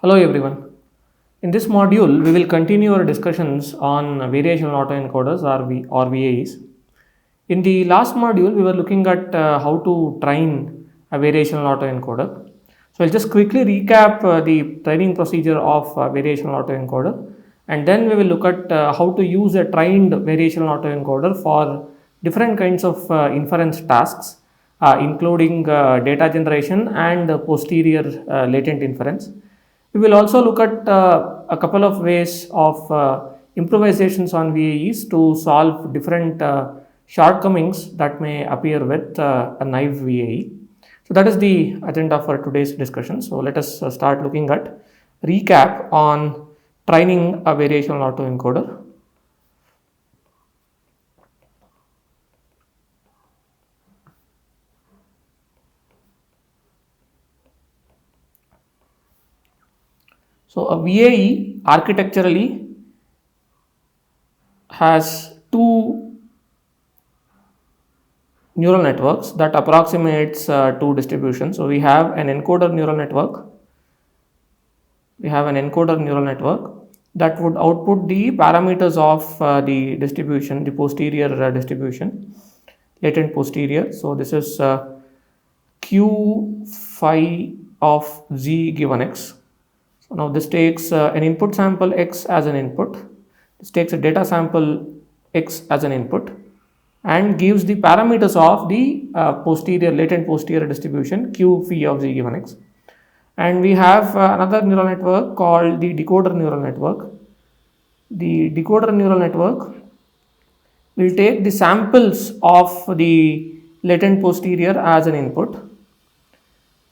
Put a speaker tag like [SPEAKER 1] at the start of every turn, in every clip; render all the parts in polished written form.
[SPEAKER 1] Hello everyone. In this module, we will continue our discussions on variational autoencoders or VAEs. In the last module, we were looking at how to train a variational autoencoder. So I'll just quickly recap the training procedure of a variational autoencoder, and then we will look at how to use a trained variational autoencoder for different kinds of inference tasks, including data generation and posterior latent inference. We will also look at a couple of ways of improvisations on VAEs to solve different shortcomings that may appear with a naive VAE. So that is the agenda for today's discussion. So let us start looking at recap on training a variational autoencoder. So a VAE architecturally has two neural networks that approximates two distributions. So we have an encoder neural network. We have an encoder neural network that would output the parameters of the distribution, the posterior distribution, latent posterior. So this is Q phi of z given x. So now this takes an input sample x as an input. This takes a data sample x as an input and gives the parameters of the latent posterior distribution Q phi of z given x. And we have another neural network called the decoder neural network. The decoder neural network will take the samples of the latent posterior as an input.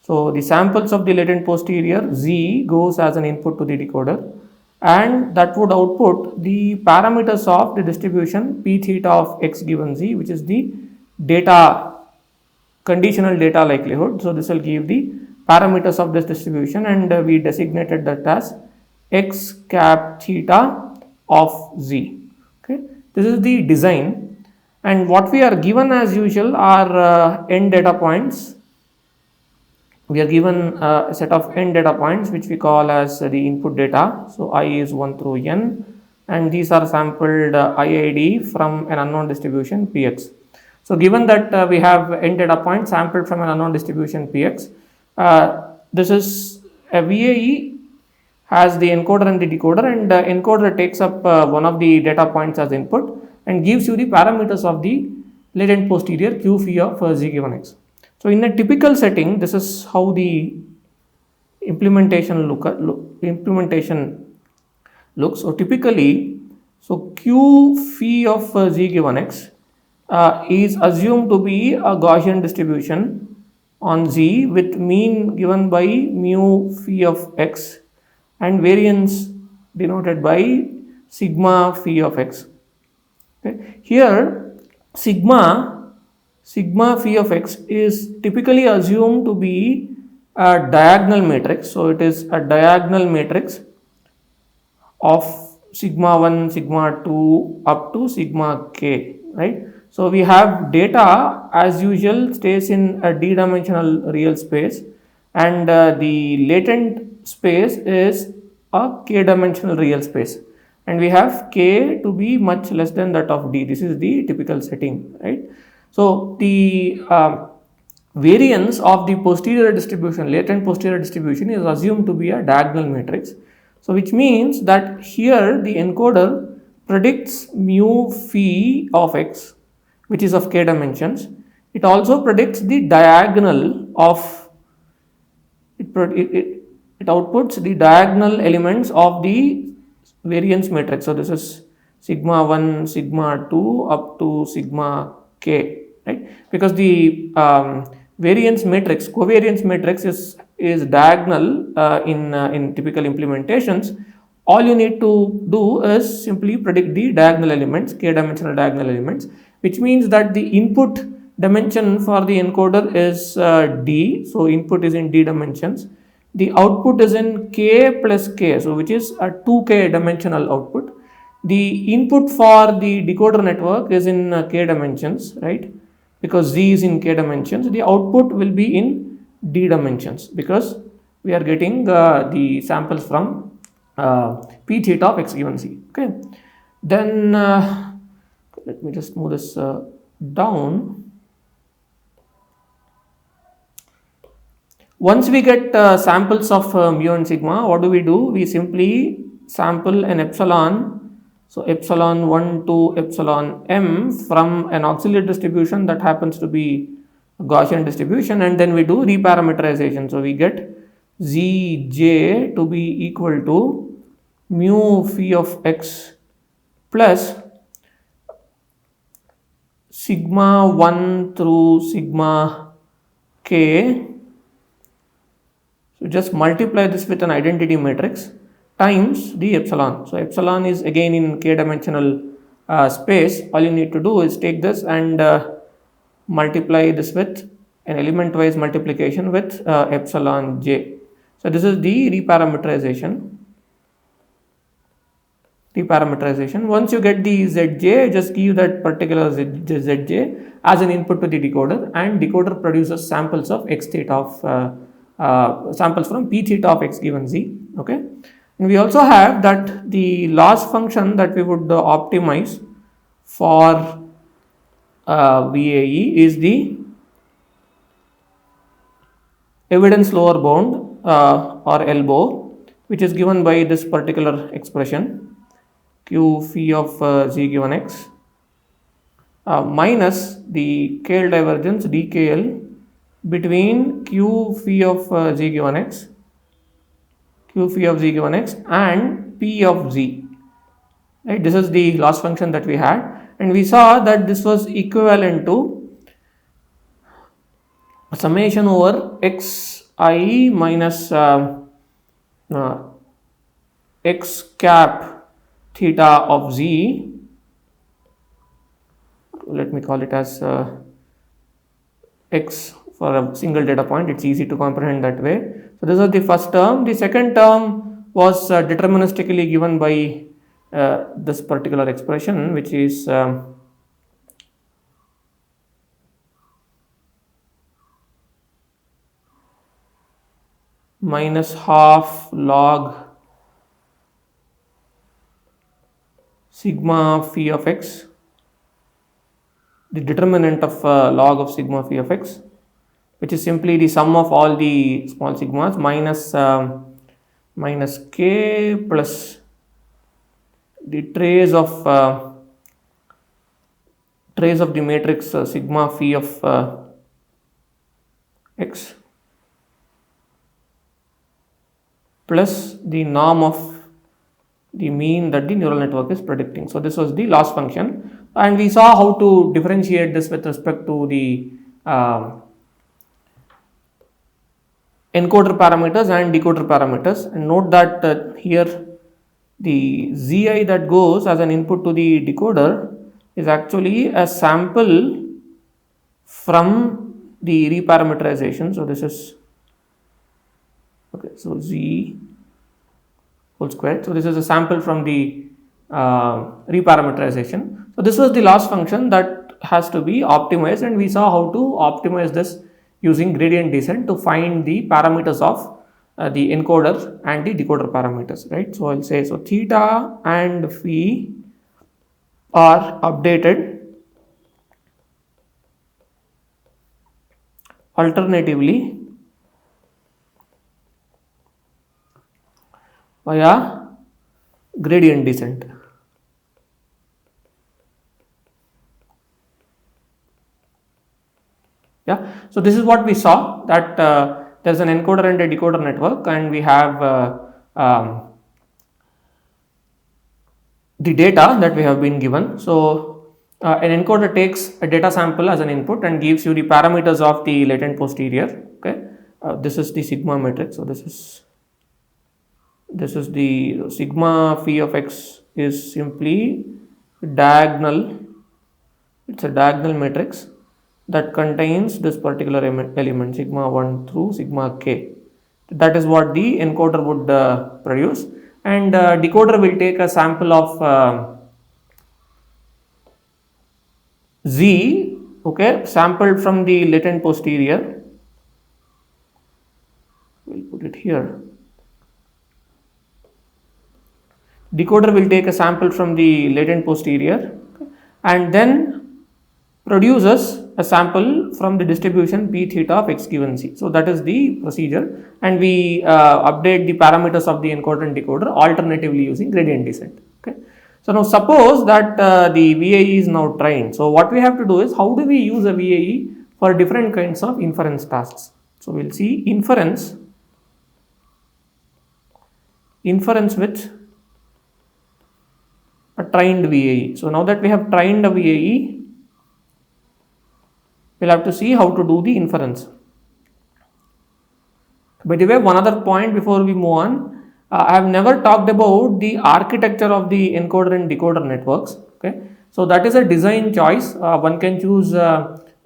[SPEAKER 1] So the samples of the latent posterior z goes as an input to the decoder, and that would output the parameters of the distribution p theta of x given z, which is the data conditional data likelihood. So this will give the parameters of this distribution, and we designated that as x cap theta of z. Okay, this is the design, and what we are given as usual are n data points. We are given a set of n data points which we call as the input data. So I is 1 through n, and these are sampled IID from an unknown distribution Px. So given that we have n data points sampled from an unknown distribution Px, this is a VAE has the encoder and the decoder, and the encoder takes up one of the data points as input and gives you the parameters of the latent posterior Q phi of z given x. So in a typical setting, this is how the implementation looks. So typically, so Q phi of z given x is assumed to be a Gaussian distribution on z with mean given by mu phi of x and variance denoted by sigma phi of x. Okay. Here, sigma phi of x is typically assumed to be a diagonal matrix. So it is a diagonal matrix of sigma 1, sigma 2 up to sigma k, right? So we have data as usual stays in a d-dimensional real space, and the latent space is a k-dimensional real space, and we have k to be much less than that of d. This is the typical setting, right? So the variance of the posterior distribution, latent posterior distribution, is assumed to be a diagonal matrix. So which means that here the encoder predicts mu phi of x, which is of k dimensions. It also predicts the diagonal of it outputs the diagonal elements of the variance matrix. So this is sigma 1, sigma 2 up to sigma k, right? Because the variance matrix, covariance matrix is diagonal in typical implementations. All you need to do is simply predict the diagonal elements, k-dimensional diagonal elements, which means that the input dimension for the encoder is d. So input is in d dimensions. The output is in k plus k, so which is a 2k dimensional output. The input for the decoder network is in k dimensions, right? Because z is in k dimensions. The output will be in d dimensions because we are getting the samples from p theta of x given z. Okay, then let me just move this down. Once we get samples of mu and sigma, what do? We simply sample an epsilon, so epsilon 1 to epsilon m from an auxiliary distribution that happens to be a Gaussian distribution, and then we do reparameterization. So we get zj to be equal to mu phi of x plus sigma 1 through sigma k. So just multiply this with an identity matrix times the epsilon. So epsilon is again in k dimensional space. All you need to do is take this and multiply this with an element wise multiplication with epsilon j. So this is the reparameterization. Once you get the zj, just give that particular zj as an input to the decoder, and decoder produces samples of x theta of samples from p theta of x given z. Okay, and we also have that the loss function that we would optimize for VAE is the evidence lower bound or elbow, which is given by this particular expression q phi of z given x minus the KL divergence dKL between q phi of z given x and p of z. Right, this is the loss function that we had, and we saw that this was equivalent to summation over xi minus x cap theta of z. Let me call it as x for a single data point. It's easy to comprehend that way. So this is the first term. The second term was deterministically given by this particular expression, which is minus half log sigma phi of x, the determinant of log of sigma phi of x, which is simply the sum of all the small sigmas minus k plus the trace of the matrix sigma phi of x plus the norm of the mean that the neural network is predicting. So this was the loss function, and we saw how to differentiate this with respect to the encoder parameters and decoder parameters. And note that here the zi that goes as an input to the decoder is actually a sample from the reparameterization. So this is okay, so z whole square. So this is a sample from the reparameterization. So this was the loss function that has to be optimized, and we saw how to optimize this using gradient descent to find the parameters of the encoder and the decoder parameters, right? So I'll say, so theta and phi are updated alternatively via gradient descent. Yeah, so this is what we saw, that there's an encoder and a decoder network, and we have the data that we have been given. So an encoder takes a data sample as an input and gives you the parameters of the latent posterior. Okay, this is the sigma matrix. So this is the sigma phi of x is simply diagonal. It's a diagonal matrix that contains this particular element sigma 1 through sigma k. That is what the encoder would produce, and decoder will take a sample of z, okay, sampled from the latent posterior, we'll put it here. Decoder will take a sample from the latent posterior and then produces a sample from the distribution p theta of x given z. So that is the procedure, and we update the parameters of the encoder and decoder alternatively using gradient descent. Okay. So now suppose that the VAE is now trained. So what we have to do is, how do we use a VAE for different kinds of inference tasks? So we'll see inference with a trained VAE. So now that we have trained a VAE, we'll have to see how to do the inference. By the way, one other point before we move on, I have never talked about the architecture of the encoder and decoder networks. Okay, so that is a design choice. One can choose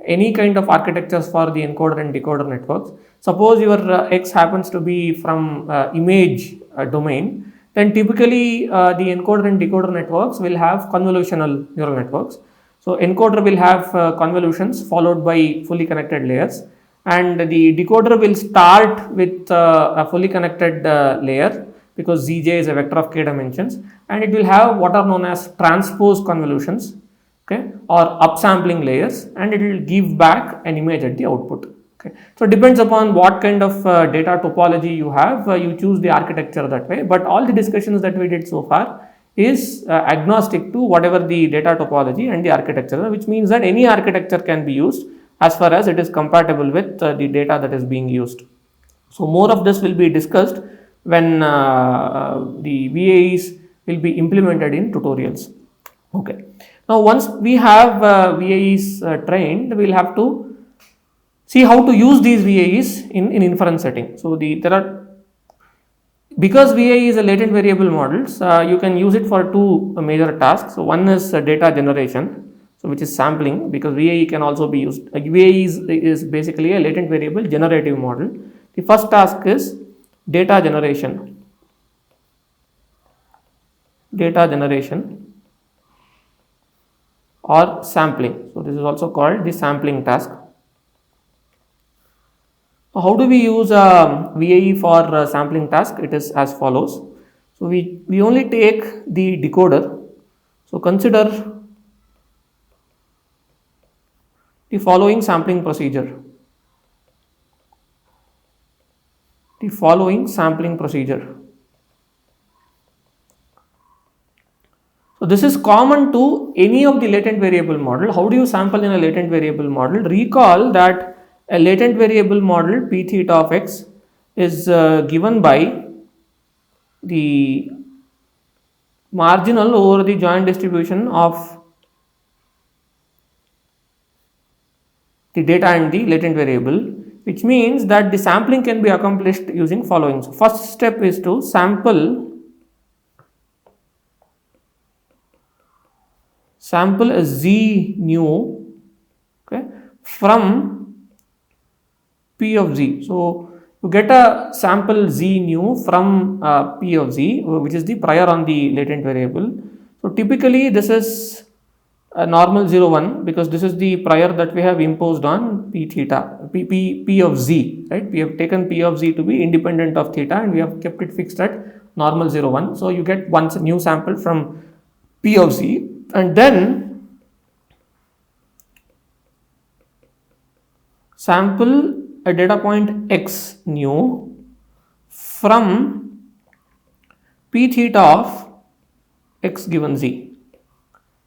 [SPEAKER 1] any kind of architectures for the encoder and decoder networks. Suppose your X happens to be from image domain, then typically the encoder and decoder networks will have convolutional neural networks. So encoder will have convolutions followed by fully connected layers, and the decoder will start with a fully connected layer, because Zj is a vector of k dimensions, and it will have what are known as transpose convolutions, okay, or upsampling layers, and it will give back an image at the output. Okay. So it depends upon what kind of data topology you have, you choose the architecture that way, but all the discussions that we did so far is agnostic to whatever the data topology and the architecture, which means that any architecture can be used as far as it is compatible with the data that is being used. So more of this will be discussed when the VAEs will be implemented in tutorials. Okay. Now once we have VAEs trained, we will have to see how to use these VAEs in inference setting. So because VAE is a latent variable models, you can use it for two major tasks. So one is data generation, so which is sampling, because VAE can also be used. VAE is basically a latent variable generative model. The first task is data generation or sampling. So this is also called the sampling task. How do we use VAE for sampling task? It is as follows. So we only take the decoder. So consider the following sampling procedure. So this is common to any of the latent variable model. How do you sample in a latent variable model? Recall that a latent variable model p theta of x is given by the marginal over the joint distribution of the data and the latent variable, which means that the sampling can be accomplished using following. So first step is to sample a z nu, okay, from p of z. So you get a sample z nu from p of z, which is the prior on the latent variable. So typically this is a normal 0 1, because this is the prior that we have imposed on p theta, p of z, right? We have taken p of z to be independent of theta, and we have kept it fixed at normal 0 1. So you get one new sample from p of z, and then sample a data point x nu from p theta of x given z,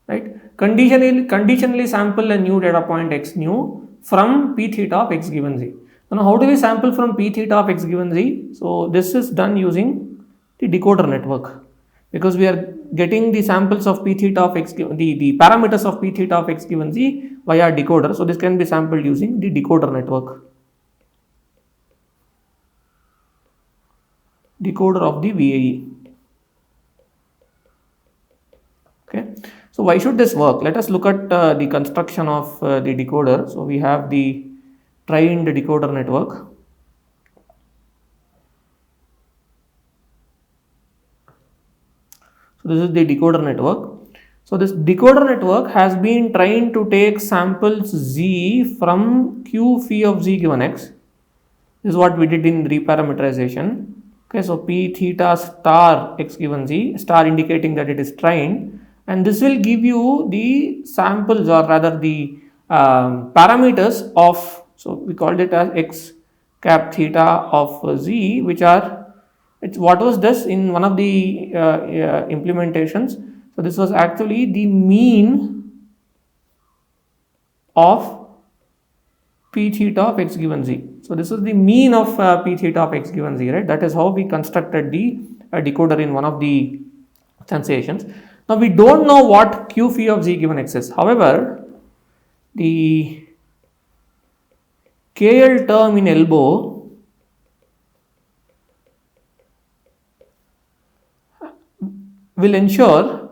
[SPEAKER 1] right? Conditionally sample a new data point x nu from p theta of x given z. Now how do we sample from p theta of x given z? So this is done using the decoder network, because we are getting the samples of p theta of x given the parameters of p theta of x given z via decoder. So this can be sampled using the decoder network. Decoder of the VAE. Okay. So why should this work? Let us look at the construction of the decoder. So we have the trained decoder network. So this is the decoder network. So this decoder network has been trained to take samples z from q phi of z given x, This is what we did in reparameterization. Okay, so P theta star x given z, star indicating that it is trained, and this will give you the samples, or rather the parameters of, so we called it as x cap theta of z, which are, it's what was this in one of the implementations. So this was actually the mean of P theta of x given z. So this is the mean of P theta of x given z, right? That is how we constructed the decoder in one of the sensations. Now we don't know what q phi of z given x is. However, the KL term in elbow will ensure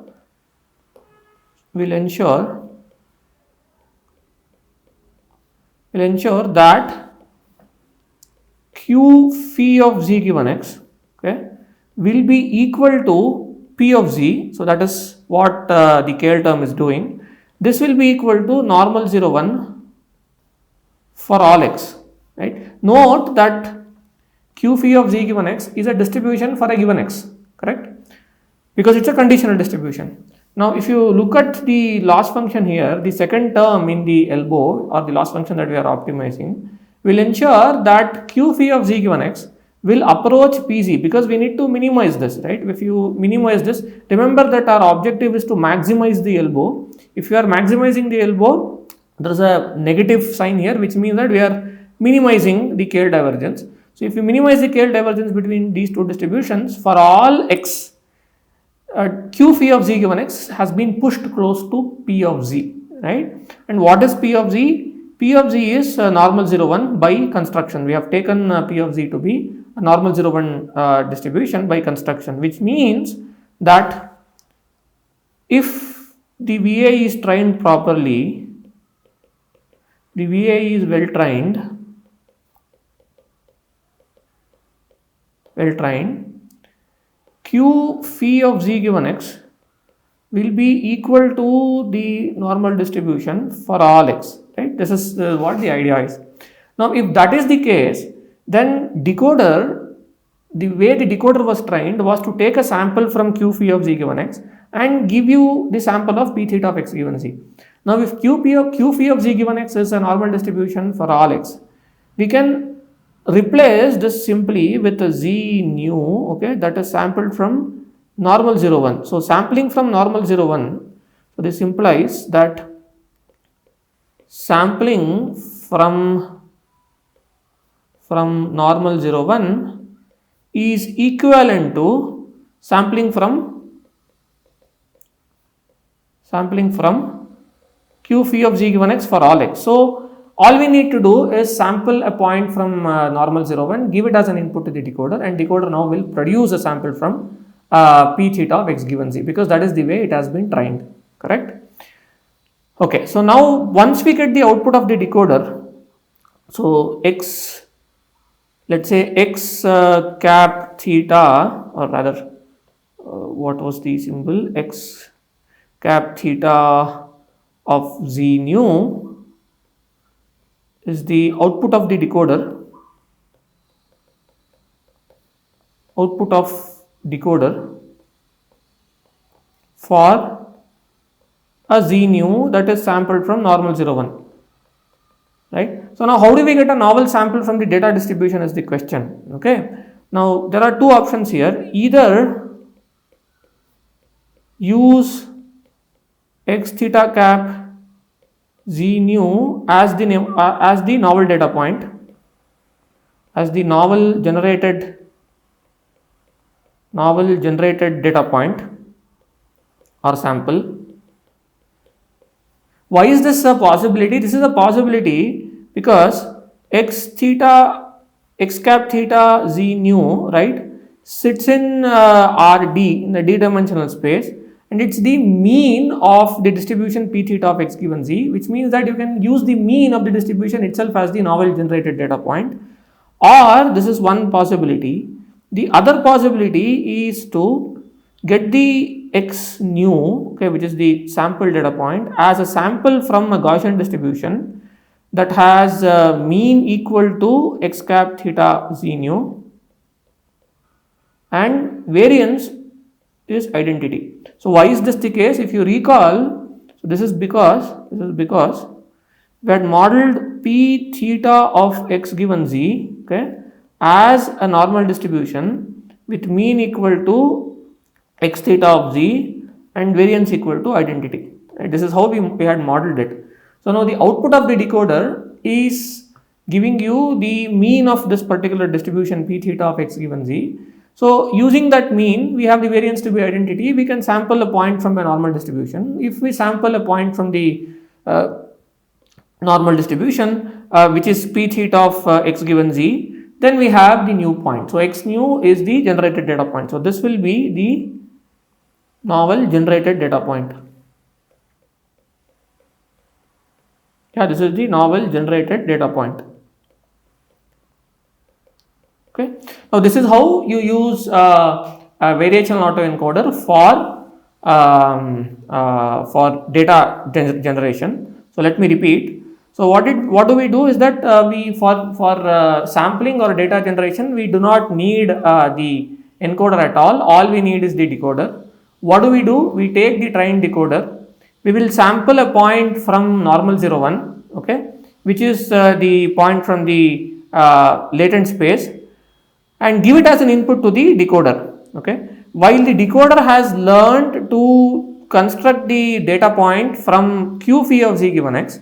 [SPEAKER 1] that q phi of z given x, okay, will be equal to p of z. So that is what the KL term is doing. This will be equal to normal 0 1 for all x, right? Note that q phi of z given x is a distribution for a given x, correct? Because it's a conditional distribution. Now if you look at the loss function here, the second term in the elbow, or the loss function that we are optimizing, will ensure that q phi of z given x will approach pz, because we need to minimize this, right? If you minimize this, remember that our objective is to maximize the elbow. If you are maximizing the elbow, there is a negative sign here, which means that we are minimizing the KL divergence. So if you minimize the KL divergence between these two distributions, for all x, q phi of z given x has been pushed close to p of z, right? And what is p of z? P of z is normal 0 1 by construction. We have taken p of z to be a normal 0 1 distribution by construction, which means that if the VAE is trained properly, the VAE is well trained, q phi of z given x will be equal to the normal distribution for all x, right? This is what the idea is. Now if that is the case, then decoder, the way the decoder was trained was to take a sample from q phi of z given x and give you the sample of p theta of x given z. Now if q phi of z given x is a normal distribution for all x, we can replace this simply with a z nu, okay, that is sampled from normal 0 1. So sampling from normal 0 1, so this implies that sampling from normal 0 1 is equivalent to sampling from q phi of z given x for all x. So all we need to do is sample a point from normal 0 1, give it as an input to the decoder, and decoder now will produce a sample from p theta of x given z, because that is the way it has been trained, correct? Okay, so now once we get the output of the decoder, so x, let's say x cap theta, or rather what was the symbol, x cap theta of z nu is the output of the decoder, for a z nu that is sampled from normal 0 1, right? So now how do we get a novel sample from the data distribution is the question, okay? Now there are two options here: either use x theta cap z nu as the novel data point, as the novel generated data point or sample. Why is this a possibility? This is a possibility because x cap theta z nu, right, sits in RD, in the d-dimensional space, and it's the mean of the distribution p theta of x given z, which means that you can use the mean of the distribution itself as the novel generated data point. Or this is one possibility. The other possibility is to get the x nu, okay, which is the sample data point, as a sample from a Gaussian distribution, that has mean equal to x cap theta z nu and variance is identity. So why is this the case? If you recall, so this is because we had modeled p theta of x given z, okay, as a normal distribution with mean equal to x theta of z and variance equal to identity. Right? This is how we had modeled it. So now the output of the decoder is giving you the mean of this particular distribution p theta of x given z. So using that mean, we have the variance to be identity. We can sample a point from a normal distribution. If we sample a point from the normal distribution, which is p theta of x given z, then we have the new point. So x new is the generated data point. So this will be the novel generated data point. Yeah, this is the novel generated data point. Okay. Now this is how you use a variational autoencoder for data generation. So let me repeat. So what do we do is that we for sampling or data generation, we do not need the encoder at all. All we need is the decoder. What do? We take the trained decoder. We will sample a point from normal 0 1, okay, which is the point from the latent space, and give it as an input to the decoder. Okay, while the decoder has learned to construct the data point from q phi of z given x,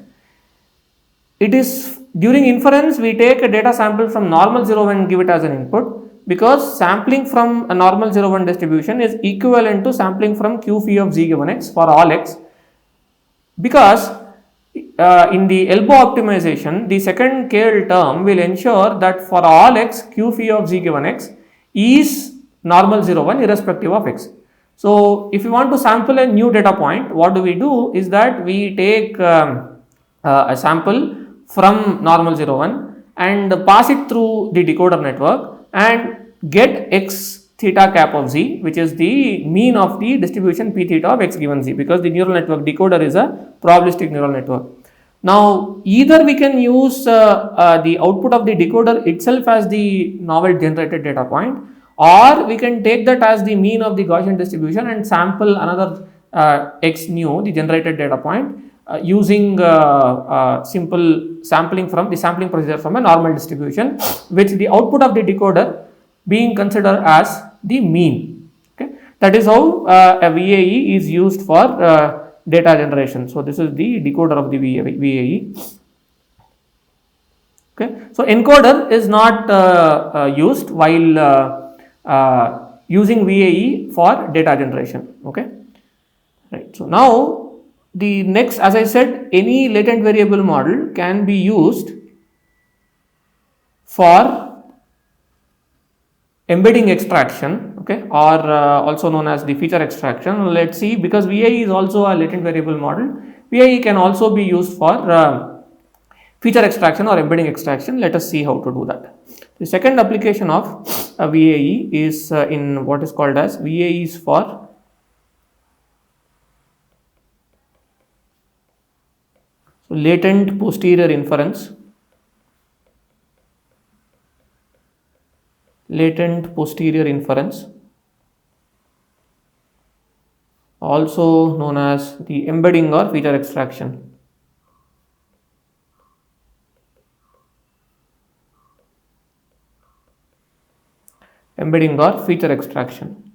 [SPEAKER 1] it is during inference we take a data sample from normal 0 1 and give it as an input, because sampling from a normal 0 1 distribution is equivalent to sampling from q phi of z given x for all x, because in the elbow optimization, the second KL term will ensure that for all x, q phi of z given x is normal 0 1 irrespective of x. So if you want to sample a new data point, what do? Is that we take a sample from normal 0 1 and pass it through the decoder network and get x theta cap of z, which is the mean of the distribution p theta of x given z, because the neural network decoder is a probabilistic neural network. Now either we can use the output of the decoder itself as the novel generated data point, or we can take that as the mean of the Gaussian distribution and sample another x new, the generated data point, using simple sampling from the sampling procedure from a normal distribution, with the output of the decoder being considered as the mean. Okay, that is how a VAE is used for data generation. So this is the decoder of the VAE. Okay, so encoder is not used while using VAE for data generation. Okay, right. So now the next, as I said, any latent variable model can be used for embedding extraction, okay, or also known as the feature extraction. Let's see, because VAE is also a latent variable model, VAE can also be used for feature extraction or embedding extraction. Let us see how to do that. The second application of a VAE is in what is called as VAEs for latent posterior inference. Latent posterior inference, also known as the embedding or feature extraction. Embedding or feature extraction.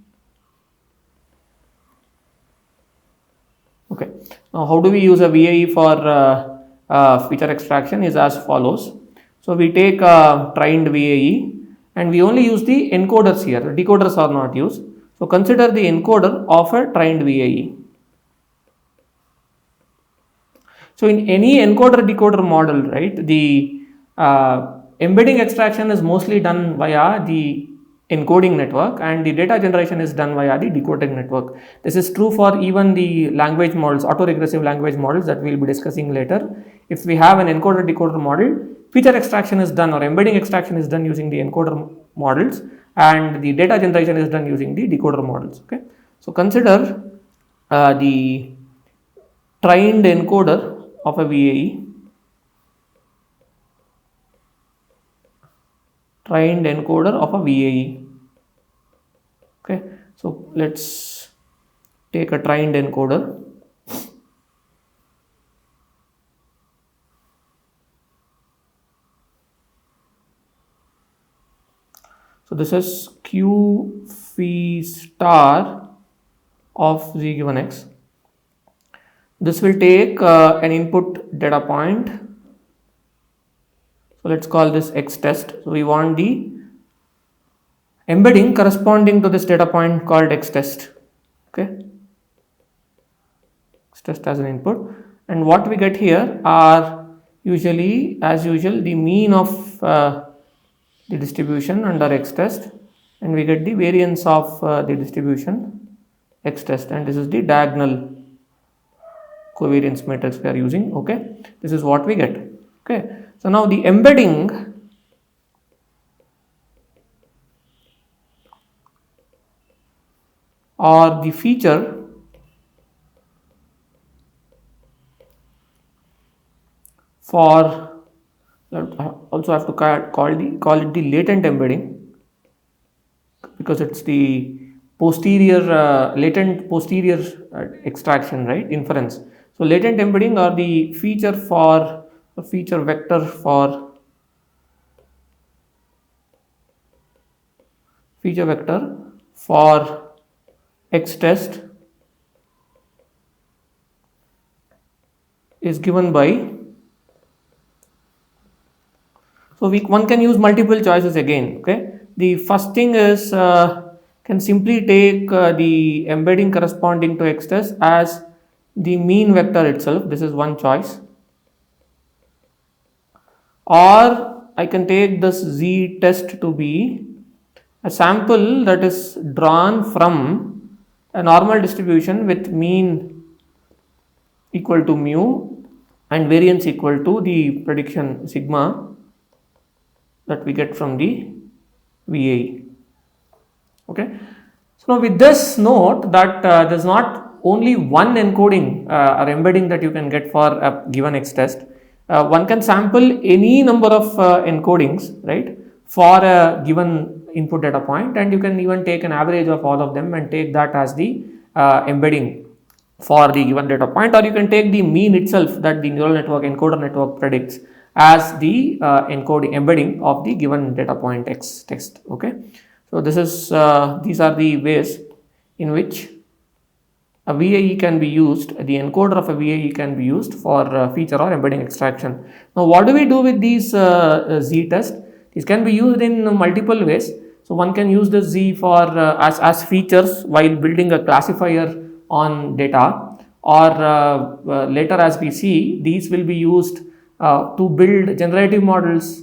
[SPEAKER 1] Okay, now how do we use a VAE for feature extraction is as follows. So we take a trained VAE and we only use the encoders here, the decoders are not used. So consider the encoder of a trained VAE. So in any encoder decoder model, right, the embedding extraction is mostly done via the encoding network and the data generation is done via the decoding network. This is true for even the language models, autoregressive language models that we will be discussing later. If we have an encoder decoder model, feature extraction is done or embedding extraction is done using the encoder models and the data generation is done using the decoder models. Okay, so consider the trained encoder of a VAE. trained encoder of a VAE. Okay, so let's take a trained encoder. So this is Q phi star of z given x. This will take an input data point. So let's call this x test. So we want the embedding corresponding to this data point called x test. Okay, x test as an input, and what we get here are usually, as usual, the mean of the distribution under x test, and we get the variance of the distribution x test, and this is the diagonal covariance matrix we are using. Okay, this is what we get. Okay, so now the embedding or the feature for, also have to call it the latent embedding, because it's the posterior latent posterior extraction, right, inference. So latent embedding or the feature for feature vector for x test is given by, so one can use multiple choices again. Okay, the first thing is can simply take the embedding corresponding to x test as the mean vector itself. This is one choice. Or I can take this z test to be a sample that is drawn from a normal distribution with mean equal to mu and variance equal to the prediction sigma that we get from the VAE. Okay, so now with this, note that there is not only one encoding or embedding that you can get for a given x test. One can sample any number of encodings, right, for a given input data point, and you can even take an average of all of them and take that as the embedding for the given data point, or you can take the mean itself that the neural network encoder network predicts as the embedding of the given data point x test. Okay, so this is these are the ways in which a VAE can be used, the encoder of a VAE can be used for feature or embedding extraction. Now what do we do with these z test? These can be used in multiple ways. So one can use the z for as features while building a classifier on data, or later, as we see, these will be used to build generative models,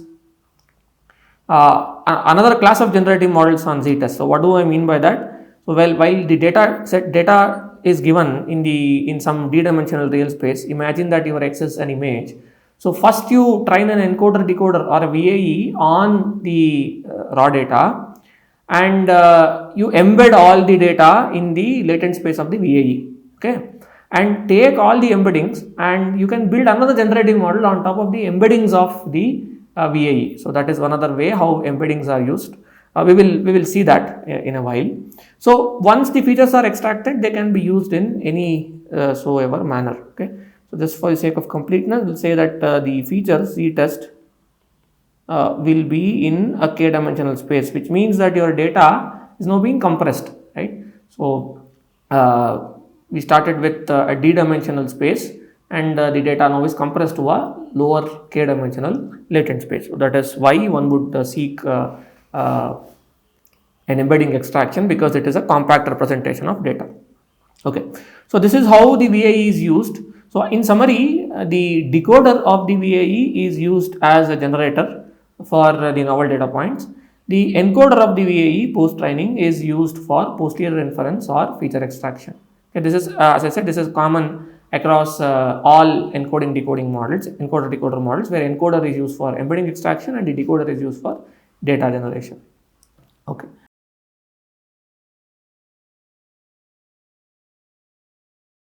[SPEAKER 1] another class of generative models on z test. So what do I mean by that? So while the data is given in some d-dimensional real space, imagine that your x is an image. So first you train an encoder decoder or a VAE on the raw data, and you embed all the data in the latent space of the VAE. Okay, and take all the embeddings, and you can build another generative model on top of the embeddings of the VAE. So that is one other way how embeddings are used. We will see that in a while. So once the features are extracted, they can be used in any soever manner. Okay, so just for the sake of completeness, we'll say that the features z test will be in a k-dimensional space, which means that your data is now being compressed, right? So we started with a d-dimensional space, and the data now is compressed to a lower k-dimensional latent space. So that is why one would seek an embedding extraction, because it is a compact representation of data. Okay, so this is how the VAE is used. So in summary, the decoder of the VAE is used as a generator for the novel data points. The encoder of the VAE post training is used for posterior inference or feature extraction. Okay, this is as I said, this is common across all encoding decoding models, encoder decoder models, where encoder is used for embedding extraction and the decoder is used for data generation. Okay.